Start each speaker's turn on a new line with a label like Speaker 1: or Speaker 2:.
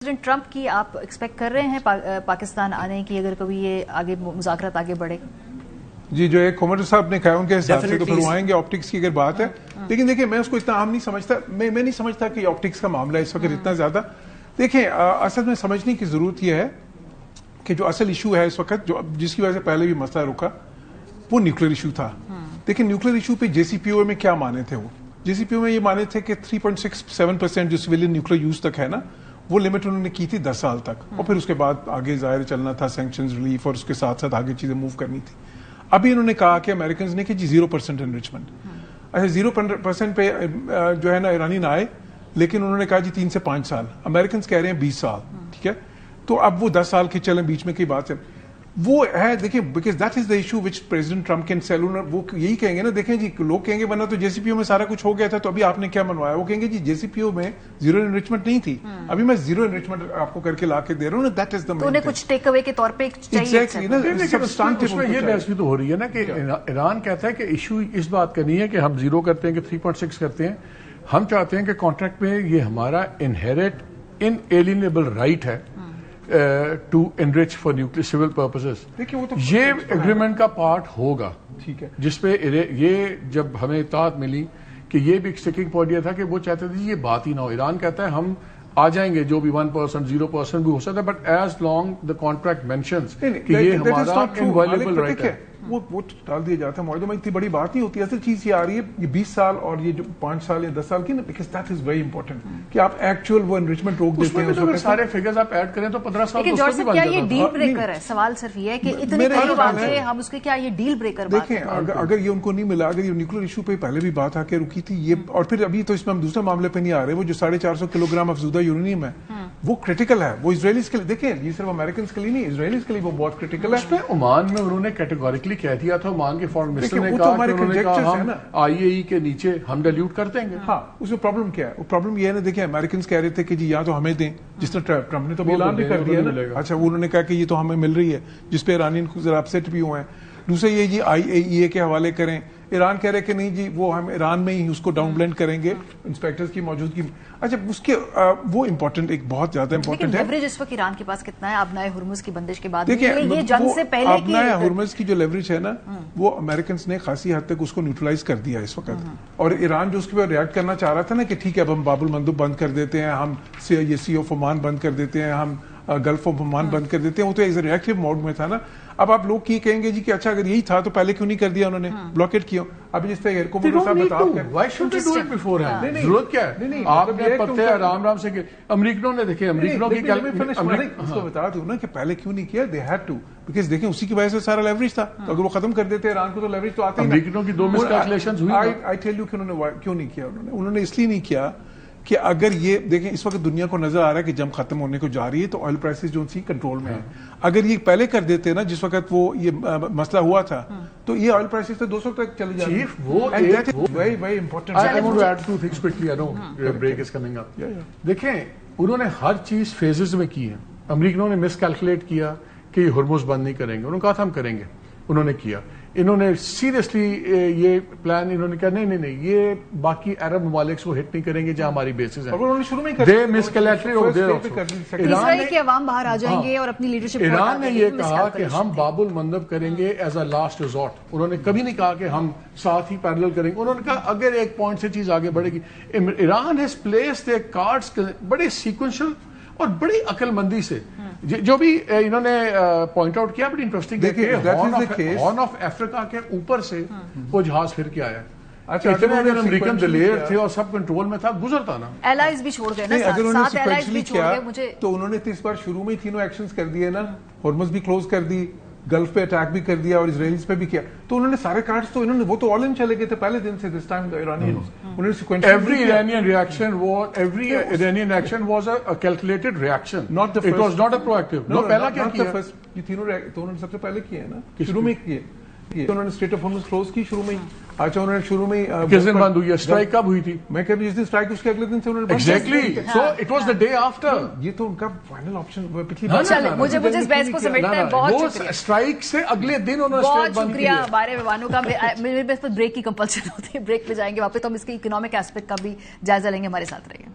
Speaker 1: President Trump کی آپ expect کر رہے ہیں پاکستان آنے کی اگر کبھی یہ آگے مذاکرات آگے بڑھے؟
Speaker 2: جی جو ایک عمر صاحب نے کہا ان کے حساب سے تو پھر وہ آئیں گے آپٹکس کی اگر بات ہے، لیکن دیکھیں میں اس کو اتنا عام نہیں سمجھتا، میں نہیں سمجھتا کہ آپٹکس کا معاملہ اس وقت اتنا زیادہ. دیکھیں اصل میں سمجھنے کی ضرورت یہ ہے کہ جو اصل ایشو ہے اس وقت جس کی وجہ سے پہلے بھی مسئلہ رکا وہ نیوکلیر ایشو تھا. لیکن نیوکلیر ایشو پہ جے سی پی او میں کیا مانے تھے؟ وہ جے سی پی او میں یہ مانے تھے کہ 3.67% جو سویلین نیوکلیر یوز تک ہے نا وہ لمٹ انہوں نے کی تھی 10 سال تک، اور پھر اس کے بعد آگے ظاہر چلنا تھا سینکشنز ریلیف اور اس کے ساتھ ساتھ آگے چیزیں موو کرنی تھی. ابھی انہوں نے کہا کہ امریکنز نے کہ جی 0% انریچمنٹ. اچھا 0% پہ جو ہے نا ایرانی نہ آئے، لیکن انہوں نے کہا جی 3 سے 5 سال، امریکنز کہہ رہے ہیں 20 سال. ٹھیک ہے، تو اب وہ 10 سال کے چلیں بیچ میں کی بات ہے وہ ہے. دیکھیں because that is the issue which president Trump can sell. وہ یہی کہیں گے نا، دیکھیں جی لوگ کہیں گے ورنہ تو جے سی پی او میں سارا کچھ ہو گیا تھا تو ابھی آپ نے کیا منوایا. وہ کہیں گے جی جے سی پی او میں زیرو انریچمنٹ نہیں تھی، ابھی میں زیرو انریچمنٹ آپ کو کر کے لا کے دے رہا ہوں نا. دیٹ از دا مین.
Speaker 1: انہیں کچھ ٹیک اوے کے طور پہ چاہیے.
Speaker 3: اس میں یہ بحث بھی تو ہو رہی ہے نا کہ ایران کہتا ہے کہ ایشو اس بات کا نہیں ہے کہ ہم 0 کرتے ہیں کہ 3.6 کرتے ہیں. ہم چاہتے ہیں کہ کانٹریکٹ میں یہ ہمارا انہیریٹ انalienable رائٹ ہے to enrich for nuclear civil purposes. یہ اگریمنٹ کا پارٹ ہوگا، ٹھیک ہے، جس پہ یہ جب ہمیں اطاعت ملی کہ یہ بھی ایک سٹکنگ پوائنٹ یہ تھا کہ وہ چاہتے تھے یہ بات ہی نہ ہو. ایران کہتا ہے ہم آ جائیں گے جو بھی 1% 0% بھی ہو سکتا ہے، but as long the contract mentions کہ یہ ہمارا انوائلیبل رائٹ ہے
Speaker 2: وہ ڈال دیا جاتا ہے. معاہدوں میں اتنی بڑی بات نہیں ہوتی. اصل چیز یہ آ رہی ہے یہ 20 سال اور یہ جو 5 سال یا 10 سال کی نا، because that is very important کہ آپ ایکچوئل وہ انریچمنٹ روک دیتے ہیں. اس میں
Speaker 3: سارے فگرز آپ ایڈ کریں تو 15 سال.
Speaker 1: لیکن جارج صاحب کیا یہ ڈیل بریکر ہے؟ سوال صرف یہ ہے کہ اتنے قریب آ کے ہم اس کے کیا یہ ڈیل بریکر بات ہے؟
Speaker 2: دیکھیں اگر یہ ان کو نہیں ملا، اگر یہ نیوکلیر ایشو پہ پہلے بھی بات آ کے رکی تھی یہ، اور پھر ابھی تو اس میں ہم دوسرے معاملے پہ نہیں آ رہے. وہ جو 450 کلو گرام افزودہ یورینیم ہے وہ کریٹیکل ہے. وہ اسرائیلیز کے لیے، دیکھیں یہ صرف امریکنز کے لیے نہیں، اسرائیلیز کے لیے وہ بہت کریٹیکل ہے.
Speaker 3: اس میں عمان میں انہوں نے کیٹیگوریکلی کہہ دیا تھا، عمان کے فارن منسٹر نے کہا کہ انہوں نے کہا ہم آئی اے ای کے نیچے ہم ڈیلیوٹ کر دیں گے.
Speaker 2: ہاں اس میں پرابلم کیا ہے؟ وہ پرابلم یہ ہے نا، دیکھیں امریکنز کہہ رہے تھے کہ جی یا تو ہمیں دیں، جس طرح ٹرمپ نے تو اعلان بھی کر دیا نا. اچھا وہ انہوں نے کہا کہ یہ تو ہمیں مل رہی ہے، جس پہ ایرانین ذرا اپسیٹ بھی ہوئے ہیں. دوسرے یہ جی آئی اے ای کے حوالے کریں. ایران کہہ رہے کہ نہیں جی وہ ہم ایران میں ہی اس کو ڈاؤن بلینڈ کریں گے انسپیکٹرز کی موجودگی. اچھا اس کے وہ امپورٹنٹ ایک بہت زیادہ امپورٹنٹ ہے.
Speaker 1: لیوریج اس وقت ایران کے پاس کتنا ہے آبنائے ہرمز کی بندش کے بعد؟ یہ جنگ سے پہلے کی
Speaker 2: آبنائے ہرمز کی جو لیوریج ہے نا وہ امریکنز نے خاصی حد تک اس کو نیوٹرلائز کر دیا اس وقت. اور ایران جو اس کے بعد ریئیکٹ کرنا چاہ رہا تھا نا کہ ٹھیک ہے اب ہم باب المندب بند کر دیتے ہیں، ہم یہ سی آف عمان بند کر دیتے ہیں، ہم گلف آف عمان بند کر دیتے ہیں، وہ تو ایز اے ریئیکٹیو موڈ میں تھا نا. اب آپ لوگ یہ کہیں گے جی کہ اچھا اگر یہی تھا تو پہلے کیوں نہیں کر دیا انہوں نے، بلاکیٹ کیا. اب جس طرح
Speaker 3: ضرورت کیا ہے آپ نے پتہ ہے آرام سے کہ امریکنوں نے دیکھے امریکنوں کی
Speaker 2: اس کو بتا دوں نا کہ پہلے کیوں نہیں کیا. دے ہیڈ ٹو، بیکاز دیکھیں اسی کی وجہ سے سارا لیوریج تھا. تو اگر وہ ختم کر دیتے ایران کو تو لیوریج تو آتا ہی.
Speaker 3: امریکنوں کی 2 مسکیلکولیشنز ہوئی.
Speaker 2: آئی ٹیل یو کہ انہوں نے کیوں نہیں کیا. انہوں نے اس لیے نہیں کیا کہ اگر یہ دیکھیں اس وقت دنیا کو نظر آ رہا ہے کہ جنگ ختم ہونے کو جا رہی ہے تو آئل پرائسز جو تھی کنٹرول میں ہے. اگر یہ پہلے کر دیتے نا جس وقت وہ یہ مسئلہ ہوا تھا تو یہ آئل پرائسز تو 200 تک چلی جاتی. Very very
Speaker 3: important. دیکھیں انہوں نے ہر چیز فیزز میں کی ہے. امریکنوں نے مس کیلکولیٹ کیا کہ یہ ہرمز بند نہیں کریں گے، انہوں نے کہا تھا ہم کریں گے، انہوں نے کیا. انہوں نے سیریسلی یہ پلان انہوں نے کہا نہیں یہ باقی عرب ممالک کو ہٹ نہیں کریں گے جہاں ہماری بیسز ہیں.
Speaker 1: اسرائیل کے عوام باہر آ جائیں گے اور اپنی لیڈرشپ.
Speaker 3: ایران نے یہ کہا کہ ہم باب المندب کریں گے ایز اے لاسٹ ریزورٹ. انہوں نے کبھی نہیں کہا کہ ہم ساتھ ہی پیرلل کریں گے. انہوں نے کہا اگر ایک پوائنٹ سے چیز آگے بڑھے گی. Iran has placed their cards بڑے سیکوینشل اور بڑی عقل مندی سے جو بھی انہوں نے پوائنٹ آؤٹ کیا. بڑی انٹرسٹنگ ہارن آف افریقہ کے اوپر سے وہ جہاز پھر کے آیا. امریکن دلیر تھے اور سب کنٹرول میں تھا، گزرتا نا.
Speaker 1: ایلائز بھی چھوڑ گئے نا،
Speaker 2: اگر انہوں نے
Speaker 1: ساتھ ایلائز بھی چھوڑ گئے. مجھے
Speaker 2: تو انہوں نے اس بار شروع میں تینوں ایکشنز کر دیے نا، ہرمز بھی کلوز کر دی، گلف پہ اٹیک بھی کر دیا اور اسرائیلیز پہ بھی کیا. تو انہوں نے سارے کارڈز تو انہوں نے وہ تو آل ان چلے گئے تھے پہلے دن سے. This time
Speaker 3: every Iranian reaction was a calculated reaction. It was not a proactive. No, پہلا کیا کیا؟
Speaker 2: یہ تینوں تو انہوں نے سب سے پہلے کیے نا، شروع میں کیے. انہوں نے اسٹریٹ آف ہارمز کلوز کی شروع میں. اچھا انہوں نے شروع میں
Speaker 3: کس دن بند ہوئی ہے؟ اسٹرائک کب ہوئی تھی؟
Speaker 2: میں کہ جس دن اسٹرائک اس کے اگلے دن سے انہوں نے
Speaker 3: exactly. So it was the day after.
Speaker 2: یہ تو ان کا فائنل آپشن پچھلی
Speaker 1: بار. مجھے اس بحث کو سمیٹنا ہے. بہت شکریہ.
Speaker 3: اسٹرائک سے اگلے دن انہوں نے
Speaker 1: بہت شکریہ ہمارے مہمانوں کا. میرے پاس بریک کی کمپلشن ہوتی ہے، بریک پہ جائیں گے واپس تو ہم اس کے اکنامک ایسپیکٹ کا بھی جائزہ لیں گے. ہمارے ساتھ رہیے.